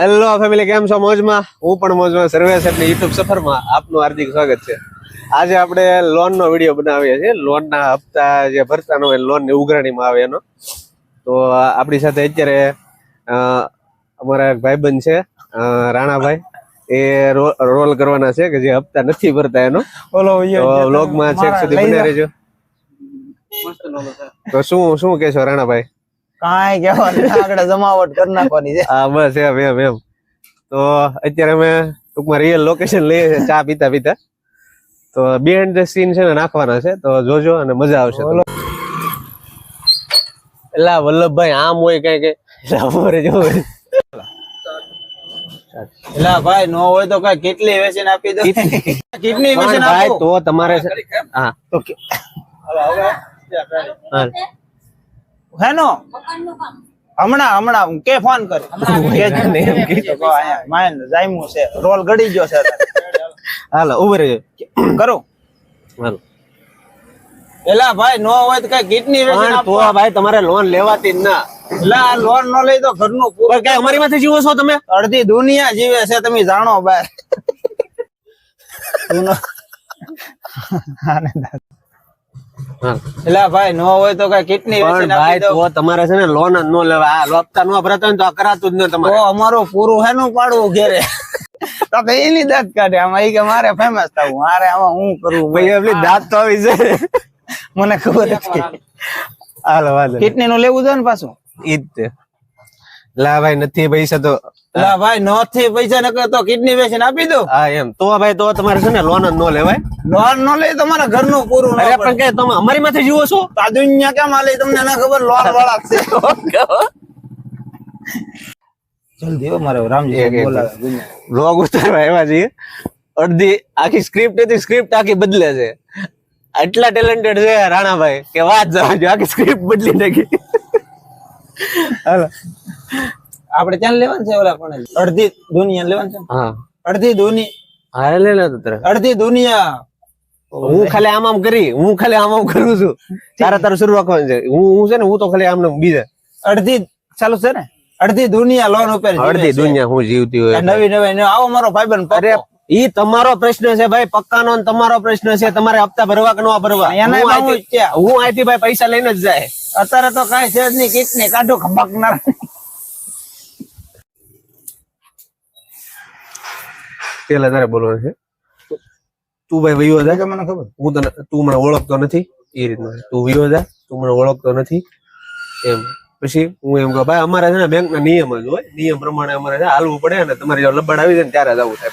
Hello family, કેમ છો? મોજમાં? હું પણ મોજમાં. સર્વેશ એટલે યુટ્યુબ સફરમાં આપનું હાર્દિક સ્વાગત છે. આજે આપણે લોન નો વિડીયો બનાવીએ છીએ. લોન ના હપ્તા જે ભરતાનો હોય, લોન ની ઉઘરાણીમાં આવે એનો. તો આપણી સાથે અત્યારે અમારા એક ભાઈબંધ છે, રાણાભાઈ. એ રોલ કરવાના છે કે જે હપ્તા નથી ભરતા એનો. વ્લોગમાં છેક સુધી બને રહેજો. તો શું કહેશો રાણાભાઈ? કાંઈ કહેવાનું, આગળ જમાવટ કરી નાખવાની છે. હા, બસ એમ. તો અત્યારે અમે ટૂંકમાં રિયલ લોકેશન લઈએ છીએ, ચા પીતા પીતા. તો બિહાઇન્ડ ધ સીન છે ને નાખવાના છે, તો જોજો અને મજા આવશે. એલા વલ્લભભાઈ, આમ હોય કઈ એલા ભાઈ, નો હોય તો કઈ કેટલી વેચીને આપી દો. કેટલી વેચીને ભાઈ આપો તો તમારે હા તો હેનો હમણાં કે ફોન કરે માયન જાયમું છે, રોલ ગડી ગયો છે. હાલો ઉભો રહેજો. કરું હાલો. એલા ભાઈ, નો હોય તો કઈ કિડની વેચીને આપો. તો ભાઈ તમારે લોન લેવાતી જ ના. એલા લોન નો લઈ તો ઘરનું પૂરું. કઈ અમારી માંથી જીવો છો તમે? અડધી દુનિયા જીવે છે, તમે જાણો ભાઈ. એલા ભાઈ, નો હોય તો કઈ કિડની વેચીને ભાઈ આપી દો. તો તમારે છે ને લોન જ ન લેવા. આ હપ્તા નો ભરતા હોય તો આ કરાતું જ ન તમારે. તો અમારું પૂરું હેનું પાડવું ઘેરે. તો કે એની દાંત કાઢે આમાં, ઈ કે મારે ફેમસ થવું, મારે આમાં હું કરવું. ભાઈ આપણી દાંત તો આવી જાય. મને ખબર હતી. હાલો હાલો. કિડની નું લેવું છે ને પાછું. ઈ જ તે. લા ભાઈ નથી પૈસા તો. લા ભાઈ, નથી પૈસા ન તો કિડની વેચીને આપી દો. હા એમ તો ભાઈ તો તમારે છે ને લોન જ ન લેવાય. લોન નો લે તો મારા ઘરનું પૂરું. અરે પણ કે તમે અમારી માંથી જીવો છો? આ દુનિયા કેમ હાલે તમને ના ખબર? લોન વાળા છે. જલ્દી હો, મારે રામજી બોલાવે. વ્લોગ ઉતારવા આવ્યા છીએ. અડધી આખી સ્ક્રિપ્ટ હતી, સ્ક્રિપ્ટ આખી બદલે છે. આટલા ટેલેન્ટેડ છે રાણાભાઈ કે વાત જવા દો, આખી સ્ક્રિપ્ટ બદલી નાખી. હાલો આપણે ત્યાં લેવાનું છે ઓલા પણ અડધી દુનિયા લેવાનું છે. હા અડધી દુનિયા. હા લે લે તો અડધી દુનિયા. હું ખાલી આમ કરું છું. તારું શરૂ રાખવાનું છે. હું છે ને, હું તો ખાલી આમ બીજા અડધી ચાલુ છે ને. અડધી દુનિયા લોન ઉપર જીવે અડધી છે. દુનિયા હું જીવતી હોય. નવી આવો મારો ભાઈબંધ. અરે ઈ તમારો પ્રશ્ન છે ભાઈ, પક્કાનો ને તમારો પ્રશ્ન છે. તમારે હપ્તા ભરવા કે ન ભરવા. હું અહીંથી ભાઈ પૈસા લઈને જ જાય. અત્યારે તો કઈ છે જ નહીં. કિડની કાઢો ખબકનાર. પેલા તારે બોલવાનું છે. તું ભાઈ વયો જા. મને ખબર. તું મને ઓળખતો નથી એ રીતના. તું વયો જા, તું મને ઓળખતો નથી એમ. પછી હું એમ કહું ભાઈ અમારે છે ને બેંક ના નિયમ જ હોય, નિયમ પ્રમાણે અમારે હાલવું પડે ને. તમારે જો લબાડ આવી જાય ને ત્યારે જ આવું થાય.